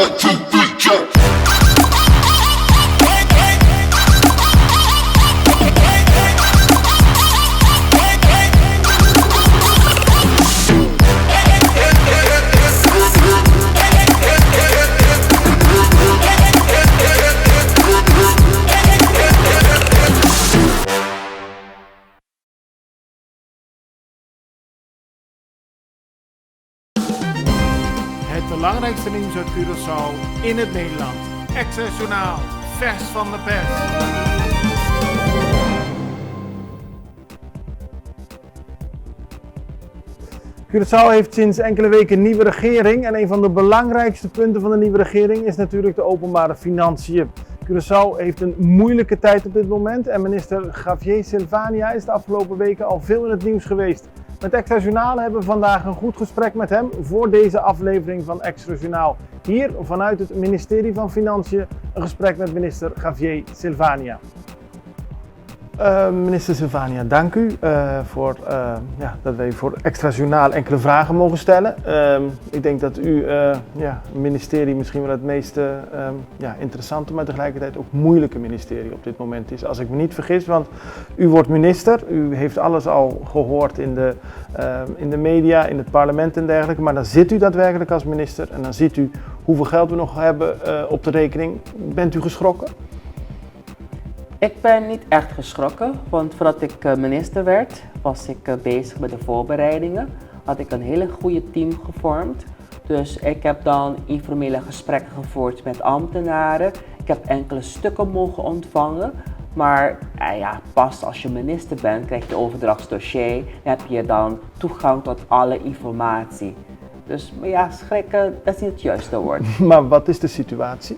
1, 2, 3, jump. Het belangrijkste nieuws uit Curaçao in het Nederland. Extra Journaal, vers van de pers. Curaçao heeft sinds enkele weken een nieuwe regering en een van de belangrijkste punten van de nieuwe regering is natuurlijk de openbare financiën. Curaçao heeft een moeilijke tijd op dit moment en minister Javier Silvania is de afgelopen weken al veel in het nieuws geweest. Met Extra Journaal hebben we vandaag een goed gesprek met hem voor deze aflevering van Extra Journaal. Hier vanuit het ministerie van Financiën een gesprek met minister Javier Silvania. Minister Silvania, dank u dat wij voor Extra Journaal enkele vragen mogen stellen. Ik denk dat u ministerie misschien wel het meest interessante, maar tegelijkertijd ook moeilijke ministerie op dit moment is. Als ik me niet vergis, want u wordt minister, u heeft alles al gehoord in de media, in het parlement en dergelijke, maar dan zit u daadwerkelijk als minister en dan ziet u hoeveel geld we nog hebben op de rekening. Bent u geschrokken? Ik ben niet echt geschrokken, want voordat ik minister werd, was ik bezig met de voorbereidingen. Had ik een hele goede team gevormd. Dus ik heb dan informele gesprekken gevoerd met ambtenaren. Ik heb enkele stukken mogen ontvangen. Maar pas als je minister bent, krijg je overdrachtsdossier. Dan heb je dan toegang tot alle informatie. Dus schrikken, dat is niet het juiste woord. Maar wat is de situatie?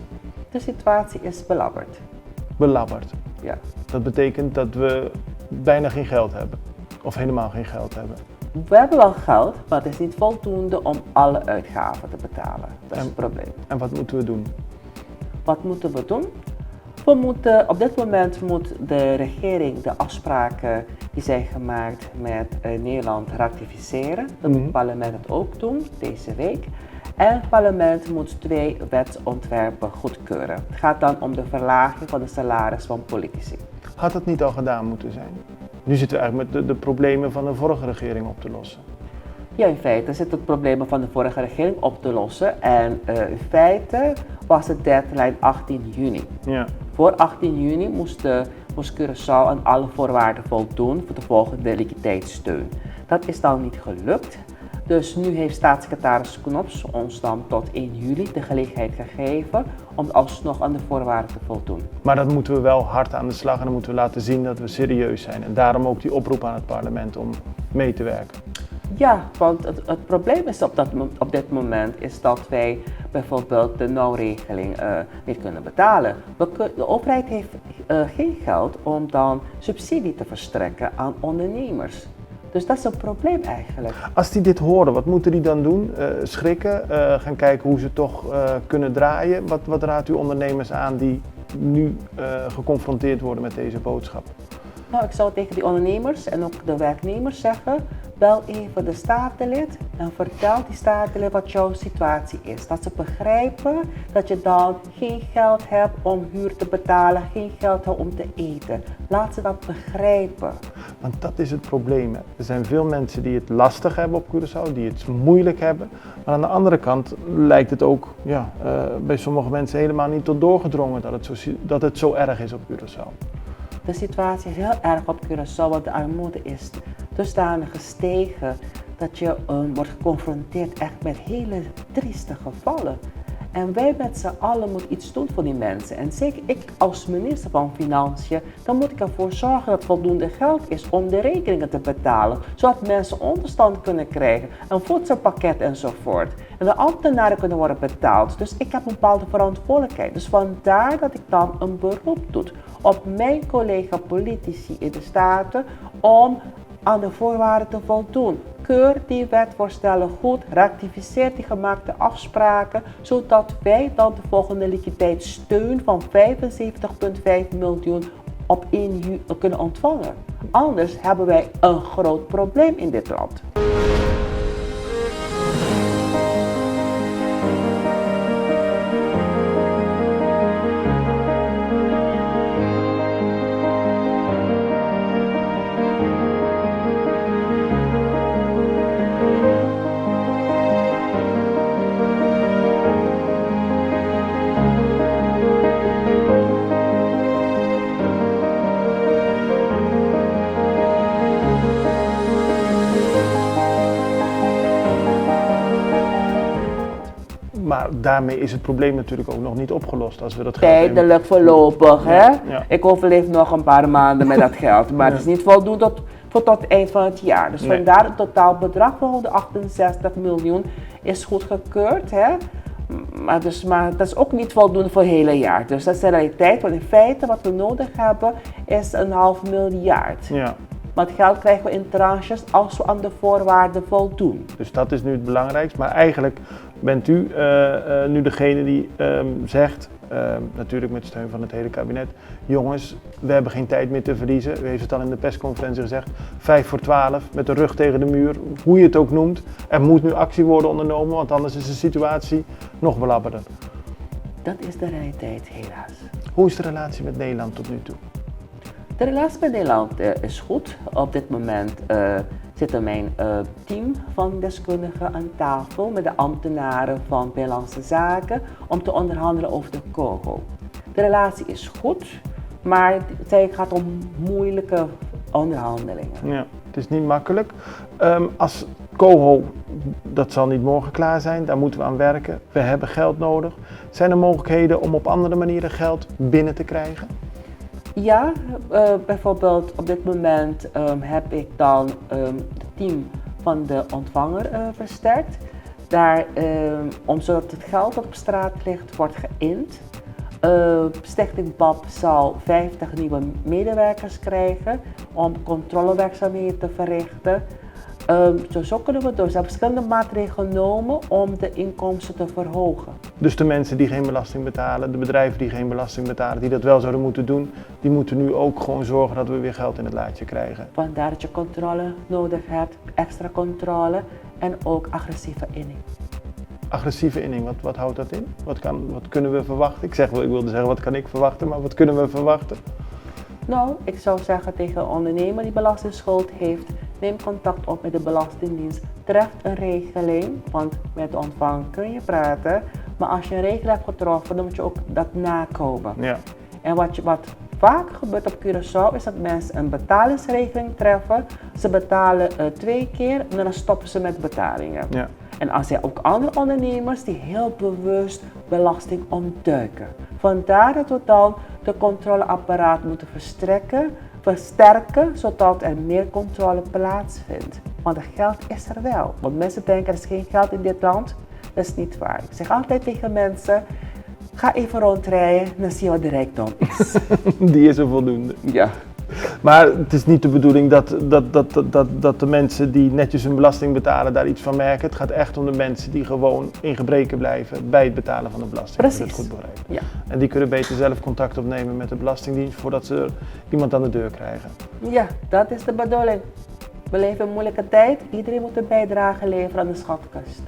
De situatie is belabberd. Belabberd? Ja. Dat betekent dat we bijna geen geld hebben. Of helemaal geen geld hebben. We hebben wel geld, maar het is niet voldoende om alle uitgaven te betalen. Dat is het probleem. En wat moeten we doen? Wat moeten we doen? Op dit moment moet de regering de afspraken die zijn gemaakt met Nederland ratificeren. Dat moet het parlement het ook doen, deze week. En het parlement moet 2 wetsontwerpen goedkeuren. Het gaat dan om de verlaging van de salaris van politici. Had dat niet al gedaan moeten zijn? Nu zitten we eigenlijk met de problemen van de vorige regering op te lossen. Ja, in feite zitten de problemen van de vorige regering op te lossen. En in feite was de deadline 18 juni. Ja. Voor 18 juni moest Curaçao aan alle voorwaarden voldoen voor de volgende liquiditeitssteun. Dat is dan niet gelukt. Dus nu heeft staatssecretaris Knops ons dan tot 1 juli de gelegenheid gegeven om alsnog aan de voorwaarden te voldoen. Maar dan moeten we wel hard aan de slag en dan moeten we laten zien dat we serieus zijn. En daarom ook die oproep aan het parlement om mee te werken. Ja, want het probleem is op dit moment is dat wij bijvoorbeeld de nauwregeling niet kunnen betalen. De overheid heeft geen geld om dan subsidie te verstrekken aan ondernemers. Dus dat is een probleem eigenlijk. Als die dit horen, wat moeten die dan doen? Schrikken, gaan kijken hoe ze toch kunnen draaien? Wat raadt u ondernemers aan die nu geconfronteerd worden met deze boodschap? Nou, ik zou tegen die ondernemers en ook de werknemers zeggen, bel even de statenlid en vertel die statenlid wat jouw situatie is. Dat ze begrijpen dat je dan geen geld hebt om huur te betalen, geen geld hebt om te eten. Laat ze dat begrijpen. Want dat is het probleem. Er zijn veel mensen die het lastig hebben op Curaçao, die het moeilijk hebben. Maar aan de andere kant lijkt het ook bij sommige mensen helemaal niet tot doorgedrongen dat het zo erg is op Curaçao. De situatie is heel erg op Curaçao, want de armoede is dusdanig gestegen dat je wordt geconfronteerd echt met hele trieste gevallen. En wij met z'n allen moeten iets doen voor die mensen. En zeker ik als minister van Financiën, dan moet ik ervoor zorgen dat voldoende geld is om de rekeningen te betalen. Zodat mensen onderstand kunnen krijgen, een voedselpakket enzovoort. En de ambtenaren kunnen worden betaald. Dus ik heb een bepaalde verantwoordelijkheid. Dus vandaar dat ik dan een beroep doe op mijn collega politici in de Staten om aan de voorwaarden te voldoen. Keur die wetvoorstellen goed, ratificeer die gemaakte afspraken, zodat wij dan de volgende liquiditeitssteun van 75,5 miljoen op 1 juli kunnen ontvangen. Anders hebben wij een groot probleem in dit land. Maar daarmee is het probleem natuurlijk ook nog niet opgelost. Als we dat geld Tijdelijk, voorlopig. Hè? Ja. Ik overleef nog een paar maanden met dat geld, maar het is niet voldoende tot het eind van het jaar. Dus vandaar het totaalbedrag van 168 miljoen is goedgekeurd. Hè? Maar dat is ook niet voldoende voor het hele jaar. Dus dat is de realiteit. Want in feite wat we nodig hebben is 1,5 miljard. Ja. Maar het geld krijgen we in tranches als we aan de voorwaarden voldoen. Dus dat is nu het belangrijkste. Maar eigenlijk bent u nu degene die zegt, natuurlijk met steun van het hele kabinet, jongens, we hebben geen tijd meer te verliezen. U heeft het al in de persconferentie gezegd, 11:55, met de rug tegen de muur, hoe je het ook noemt. Er moet nu actie worden ondernomen, want anders is de situatie nog belabberder. Dat is de realiteit, helaas. Hoe is de relatie met Nederland tot nu toe? De relatie met Nederland is goed. Op dit moment zit mijn team van deskundigen aan tafel met de ambtenaren van Binnenlandse Zaken om te onderhandelen over de KOGO. De relatie is goed, maar het gaat om moeilijke onderhandelingen. Ja, het is niet makkelijk. Als KOGO, dat zal niet morgen klaar zijn, daar moeten we aan werken. We hebben geld nodig. Zijn er mogelijkheden om op andere manieren geld binnen te krijgen? Ja, bijvoorbeeld op dit moment heb ik dan het team van de ontvanger versterkt. Zodat het geld dat op straat ligt wordt geïnd. Stichting BAP zal 50 nieuwe medewerkers krijgen om controlewerkzaamheden te verrichten. Zo kunnen we door. Ze hebben verschillende maatregelen genomen om de inkomsten te verhogen. Dus de mensen die geen belasting betalen, de bedrijven die geen belasting betalen, die dat wel zouden moeten doen, die moeten nu ook gewoon zorgen dat we weer geld in het laadje krijgen. Vandaar dat je controle nodig hebt, extra controle en ook agressieve inning. Agressieve inning, wat houdt dat in? Wat kunnen we verwachten? Ik wilde zeggen wat kan ik verwachten, maar wat kunnen we verwachten? Nou, ik zou zeggen tegen een ondernemer die belastingschuld heeft, neem contact op met de Belastingdienst. Tref een regeling, want met de ontvanger kun je praten. Maar als je een regeling hebt getroffen, dan moet je ook dat nakomen. Ja. En wat vaak gebeurt op Curaçao is dat mensen een betalingsregeling treffen. Ze betalen 2 keer en dan stoppen ze met betalingen. Ja. En als er ook andere ondernemers die heel bewust belasting ontduiken. Vandaar dat we dan de controleapparaat moeten versterken, zodat er meer controle plaatsvindt. Want het geld is er wel. Want mensen denken er is geen geld in dit land. Dat is niet waar. Ik zeg altijd tegen mensen, ga even rondrijden en dan zie je wat de rijkdom is. Die is er voldoende. Ja. Maar het is niet de bedoeling dat de mensen die netjes hun belasting betalen daar iets van merken. Het gaat echt om de mensen die gewoon in gebreken blijven bij het betalen van de belasting. Precies. Dat goed begrijp. Ja. En die kunnen beter zelf contact opnemen met de Belastingdienst voordat ze iemand aan de deur krijgen. Ja, dat is de bedoeling. We leven in een moeilijke tijd. Iedereen moet een bijdrage leveren aan de schatkist.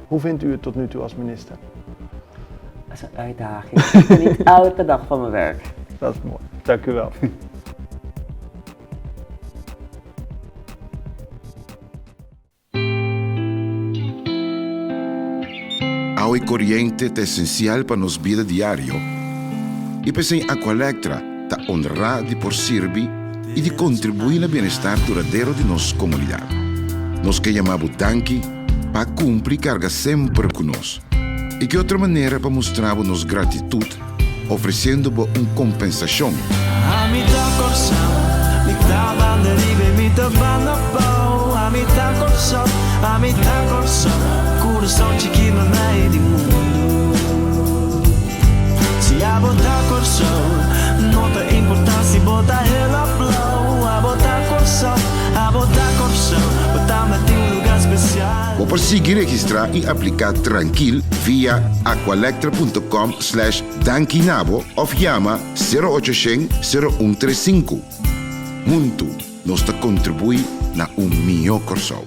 Hoe vindt u het tot nu toe als minister? Dat is een uitdaging. Ik geniet elke dag van mijn werk. Dat is mooi. Dank u wel. Agua y corriente es esencial para nos vida diario. Y pues en Aqualectra ta honra de por sirvi y de contribuir al bienestar duradero de nuestra comunidad. Nos que llamamos danki para cumplir carga siempre con nos. Y que otra manera para mostrar nuestra gratitud ofreciendo una compensación. Coração chiquinho no meio do mundo. Se a botar coração, não tem importância botar ela blow. A botar coração, botar me em lugar especial. O perseguir registrar y aplicar tranquil via aqualectra.com/dankinabo of llama 0800-0135. Junto, nos te contribuir na mejor Curaçao.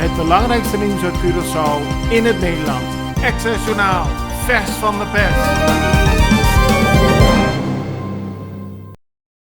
Het belangrijkste nieuws uit Curaçao in het Nederland. Extra Journaal, vers van de pers.